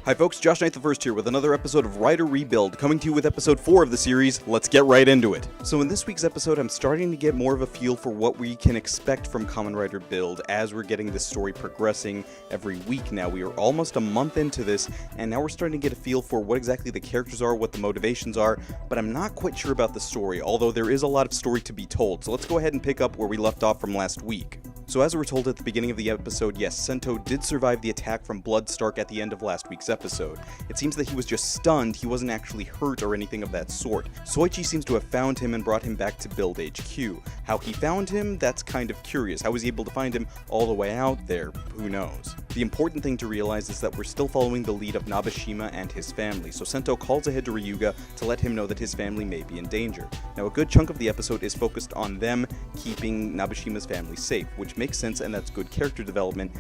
Hi folks, Josh Knight the First here with another episode of Writer Rebuild, coming to you with episode 4 of the series. Let's get right into it. So in this week's episode, I'm starting to get more of a feel for what we can expect from Kamen Rider Build as we're getting this story progressing every week now. We are almost a month into this, and now we're starting to get a feel for what exactly the characters are, what the motivations are, but I'm not quite sure about the story, although there is a lot of story to be told. So let's go ahead and pick up where we left off from last week. So as we were told at the beginning of the episode, yes, Sento did survive the attack from Bloodstark at the end of last week's episode. It seems that he was just stunned, he wasn't actually hurt or anything of that sort. Soichi seems to have found him and brought him back to Build HQ. How he found him, that's kind of curious. How was he able to find him all the way out there? Who knows? The important thing to realize is that we're still following the lead of Nabeshima and his family, so Sento calls ahead to Ryuga to let him know that his family may be in danger. Now a good chunk of the episode is focused on them keeping Nabeshima's family safe, which makes sense and that's good character development,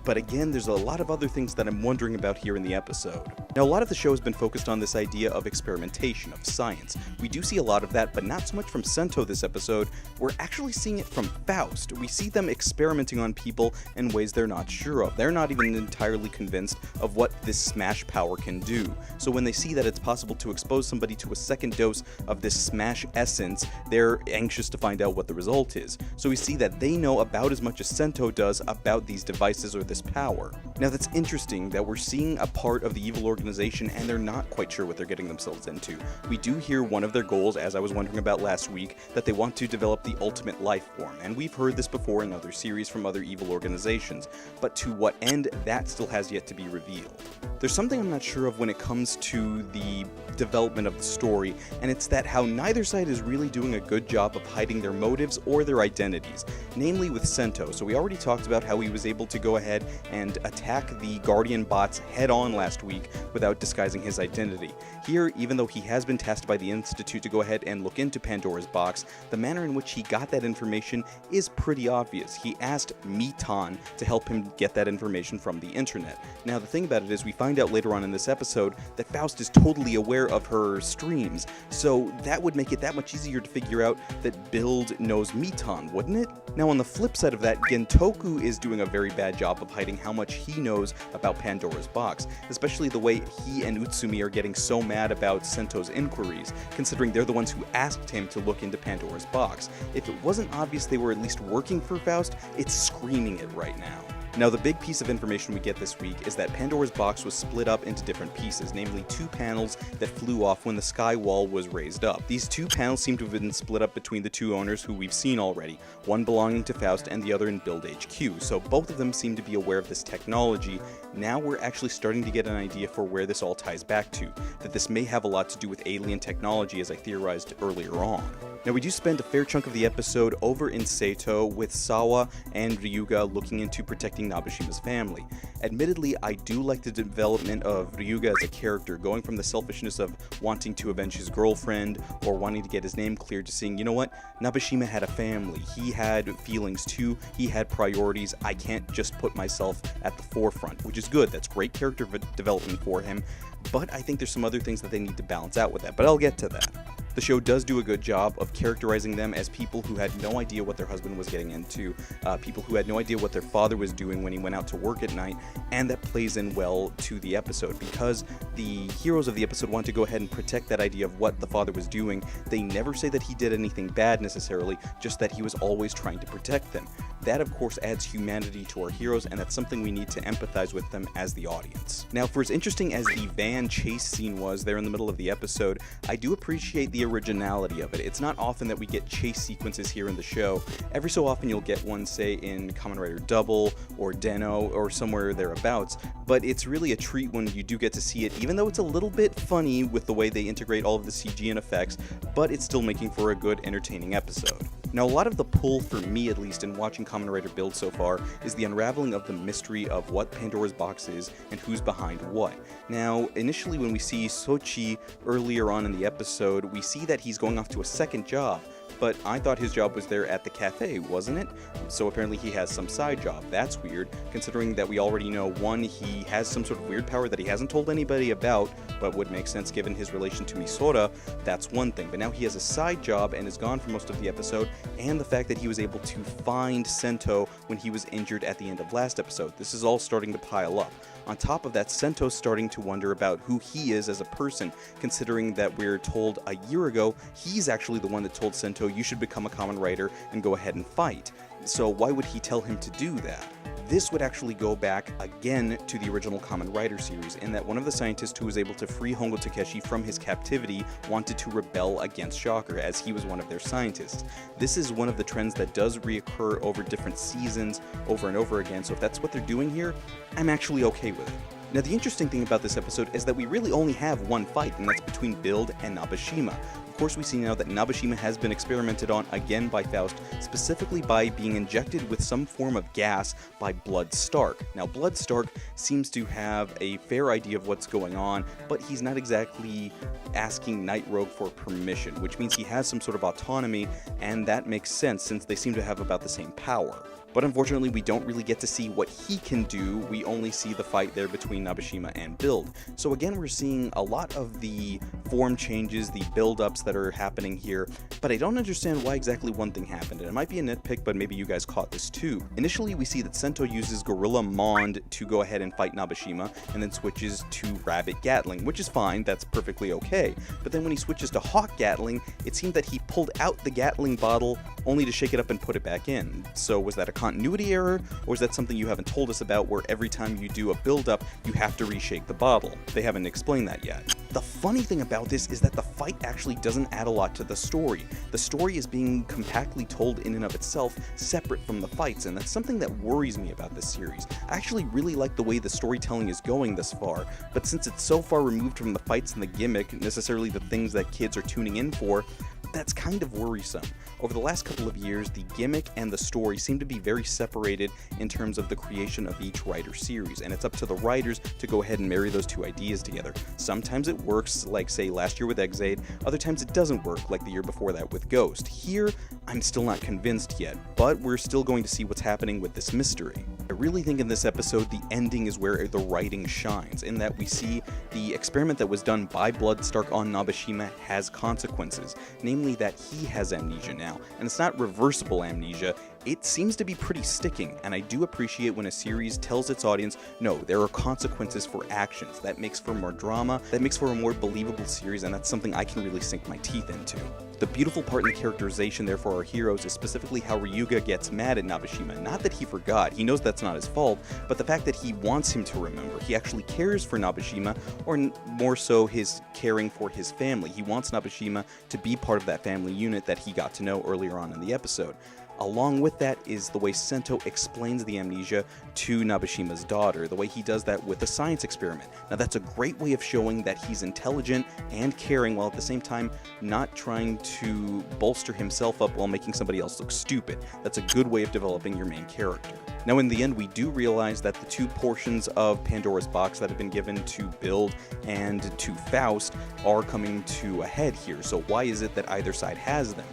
but again, there's a lot of other things that I'm wondering about here in the episode. Now, a lot of the show has been focused on this idea of experimentation, of science. We do see a lot of that, but not so much from Sento this episode. We're actually seeing it from Faust. We see them experimenting on people in ways they're not sure of. They're not even entirely convinced of what this smash power can do. So when they see that it's possible to expose somebody to a second dose of this smash essence, they're anxious to find out what the result is. So we see that they know about as much as Sento does about these devices or this power. Now that's interesting that we're seeing a part of the evil organization and they're not quite sure what they're getting themselves into. We do hear one of their goals, as I was wondering about last week, that they want to develop the ultimate life form, and we've heard this before in other series from other evil organizations, but to what end, that still has yet to be revealed. There's something I'm not sure of when it comes to the development of the story, and it's that how neither side is really doing a good job of hiding their motives or their identities, namely with Sento. So we already talked about how he was able to go ahead and attack the Guardian bots head-on last week without disguising his identity. Here, even though he has been tasked by the Institute to go ahead and look into Pandora's box, the manner in which he got that information is pretty obvious. He asked Mitan to help him get that information from the internet. Now the thing about it is we find out later on in this episode that Faust is totally aware of her streams, so that would make it that much easier to figure out that Build knows Mitan, wouldn't it? Now on the flip side of that, Gentoku is doing a very bad job of hiding how much he knows about Pandora's box, especially the way he and Utsumi are getting so mad about Sento's inquiries, considering they're the ones who asked him to look into Pandora's box. If it wasn't obvious they were at least working for Faust, it's screaming it right now. Now the big piece of information we get this week is that Pandora's box was split up into different pieces, namely 2 panels that flew off when the sky wall was raised up. These 2 panels seem to have been split up between the 2 owners who we've seen already, one belonging to Faust and the other in Build HQ, so both of them seem to be aware of this technology. Now we're actually starting to get an idea for where this all ties back to, that this may have a lot to do with alien technology as I theorized earlier on. Now we do spend a fair chunk of the episode over in Seto with Sawa and Ryuga looking into protecting Nabeshima's family. Admittedly, I do like the development of Ryuga as a character, going from the selfishness of wanting to avenge his girlfriend or wanting to get his name cleared to seeing, you know what, Nabeshima had a family, he had feelings too, he had priorities, I can't just put myself at the forefront, which is good, that's great character development for him, but I think there's some other things that they need to balance out with that, but I'll get to that. The show does do a good job of characterizing them as people who had no idea what their husband was getting into, people who had no idea what their father was doing when he went out to work at night, and that plays in well to the episode because the heroes of the episode want to go ahead and protect that idea of what the father was doing. They never say that he did anything bad necessarily, just that he was always trying to protect them. That of course adds humanity to our heroes, and that's something we need to empathize with them as the audience. Now for as interesting as the van chase scene was there in the middle of the episode, I do appreciate the originality of it. It's not often that we get chase sequences here in the show. Every so often you'll get one, say, in Kamen Rider Double or Den-O or somewhere thereabouts, but it's really a treat when you do get to see it, even though it's a little bit funny with the way they integrate all of the CG and effects, but it's still making for a good, entertaining episode. Now, a lot of the pull, for me at least, in watching Kamen Rider Build so far, is the unraveling of the mystery of what Pandora's box is and who's behind what. Now, initially when we see Soichi earlier on in the episode, we see that he's going off to a second job, but I thought his job was there at the cafe, wasn't it? So apparently he has some side job. That's weird, considering that we already know, one, he has some sort of weird power that he hasn't told anybody about, but would make sense given his relation to Misora. That's one thing, but now he has a side job and is gone for most of the episode, and the fact that he was able to find Sento when he was injured at the end of last episode. This is all starting to pile up. On top of that, Sento's starting to wonder about who he is as a person, considering that we're told a year ago he's actually the one that told Sento you should become a Kamen Rider and go ahead and fight. So why would he tell him to do that? This would actually go back again to the original Kamen Rider series, in that one of the scientists who was able to free Hongo Takeshi from his captivity wanted to rebel against Shocker, as he was one of their scientists. This is one of the trends that does reoccur over different seasons over and over again, so if that's what they're doing here, I'm actually okay with it. Now, the interesting thing about this episode is that we really only have one fight, and that's between Build and Nabeshima. Of course, we see now that Nabeshima has been experimented on again by Faust, specifically by being injected with some form of gas by Blood Stark. Now, Blood Stark seems to have a fair idea of what's going on, but he's not exactly asking Night Rogue for permission, which means he has some sort of autonomy, and that makes sense since they seem to have about the same power. But unfortunately, we don't really get to see what he can do. We only see the fight there between Nabeshima and Build. So again, we're seeing a lot of the form changes, the build-ups that are happening here, but I don't understand why exactly one thing happened. And it might be a nitpick, but maybe you guys caught this too. Initially, we see that Sento uses Gorilla Mond to go ahead and fight Nabeshima, and then switches to Rabbit Gatling, which is fine, that's perfectly okay. But then when he switches to Hawk Gatling, it seemed that he pulled out the Gatling bottle only to shake it up and put it back in. So was that a continuity error, or is that something you haven't told us about where every time you do a build-up, you have to reshake the bottle? They haven't explained that yet. The funny thing about this is that the fight actually doesn't add a lot to the story. The story is being compactly told in and of itself, separate from the fights, and that's something that worries me about this series. I actually really like the way the storytelling is going this far, but since it's so far removed from the fights and the gimmick, necessarily the things that kids are tuning in for, that's kind of worrisome. Over the last couple of years, the gimmick and the story seem to be very separated in terms of the creation of each writer series, and it's up to the writers to go ahead and marry those two ideas together. Sometimes it works, like say last year with Exade, other times it doesn't work, like the year before that with Ghost. Here, I'm still not convinced yet, but we're still going to see what's happening with this mystery. I really think in this episode, the ending is where the writing shines, in that we see the experiment that was done by Bloodstark on Nabeshima has consequences, namely that he has amnesia now, and it's not reversible amnesia. It seems to be pretty sticking, and I do appreciate when a series tells its audience, no, there are consequences for actions. That makes for more drama, that makes for a more believable series, and that's something I can really sink my teeth into. The beautiful part in the characterization there for our heroes is specifically how Ryuga gets mad at Nabeshima. Not that he forgot, he knows that's not his fault, but the fact that he wants him to remember. He actually cares for Nabeshima, or more so his caring for his family. He wants Nabeshima to be part of that family unit that he got to know earlier on in the episode. Along with that is the way Sento explains the amnesia to Nabeshima's daughter, the way he does that with a science experiment. Now that's a great way of showing that he's intelligent and caring, while at the same time not trying to bolster himself up while making somebody else look stupid. That's a good way of developing your main character. Now in the end, we do realize that the two portions of Pandora's box that have been given to Build and to Faust are coming to a head here, so why is it that either side has them?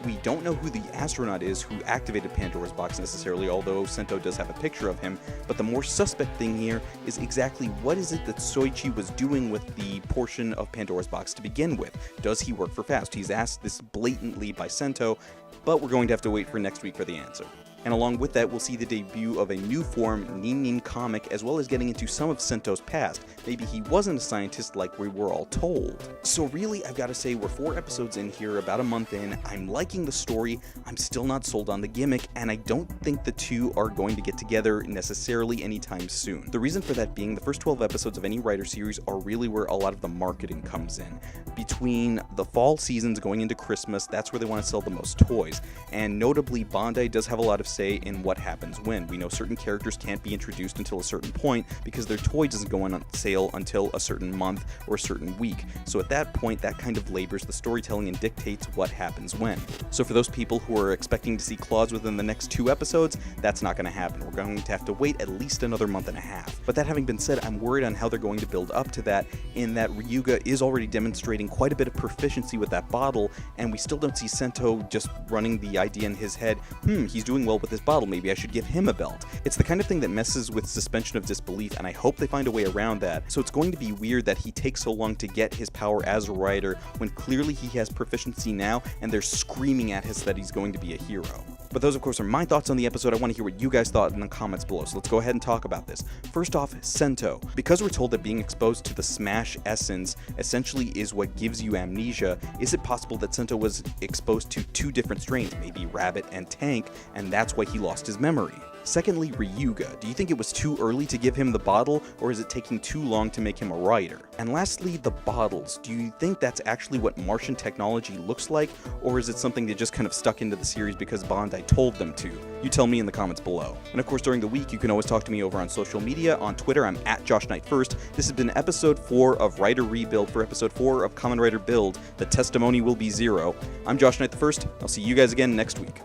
We don't know who the astronaut is who activated Pandora's box necessarily, although Sento does have a picture of him, but the more suspect thing here is exactly what is it that Soichi was doing with the portion of Pandora's box to begin with. Does he work for Faust? He's asked this blatantly by Sento, but we're going to have to wait for next week for the answer. And along with that, we'll see the debut of a new form, Nin Nin comic, as well as getting into some of Sento's past. Maybe he wasn't a scientist like we were all told. So really, I've got to say, we're 4 episodes in here, about a month in. I'm liking the story, I'm still not sold on the gimmick, and I don't think the two are going to get together necessarily anytime soon. The reason for that being, the first 12 episodes of any writer series are really where a lot of the marketing comes in. Between the fall seasons going into Christmas, that's where they want to sell the most toys. And notably, Bandai does have a lot of say in what happens when. We know certain characters can't be introduced until a certain point because their toy doesn't go on sale until a certain month or a certain week. So at that point, that kind of labors the storytelling and dictates what happens when. So for those people who are expecting to see Claws within the next 2 episodes, that's not going to happen. We're going to have to wait at least another month and a half. But that having been said, I'm worried on how they're going to build up to that, in that Ryuga is already demonstrating quite a bit of proficiency with that bottle, and we still don't see Sento just running the idea in his head, he's doing well with this bottle, maybe I should give him a belt. It's the kind of thing that messes with suspension of disbelief, and I hope they find a way around that. So it's going to be weird that he takes so long to get his power as a writer when clearly he has proficiency now and they're screaming at us that he's going to be a hero. But those, of course, are my thoughts on the episode. I want to hear what you guys thought in the comments below, so let's go ahead and talk about this. First off, Sento. Because we're told that being exposed to the Smash essence essentially is what gives you amnesia, is it possible that Sento was exposed to two different strains, maybe Rabbit and Tank, and that's why he lost his memory? Secondly, Ryuga. Do you think it was too early to give him the bottle, or is it taking too long to make him a writer? And lastly, the bottles. Do you think that's actually what Martian technology looks like, or is it something they just kind of stuck into the series because Bandai told them to? You tell me in the comments below. And of course, during the week, you can always talk to me over on social media. On Twitter, I'm at JoshKnight1st. This has been episode 4 of Writer Rebuild for episode 4 of Kamen Rider Build. The testimony will be 0. I'm Josh Knight the First. I'll see you guys again next week.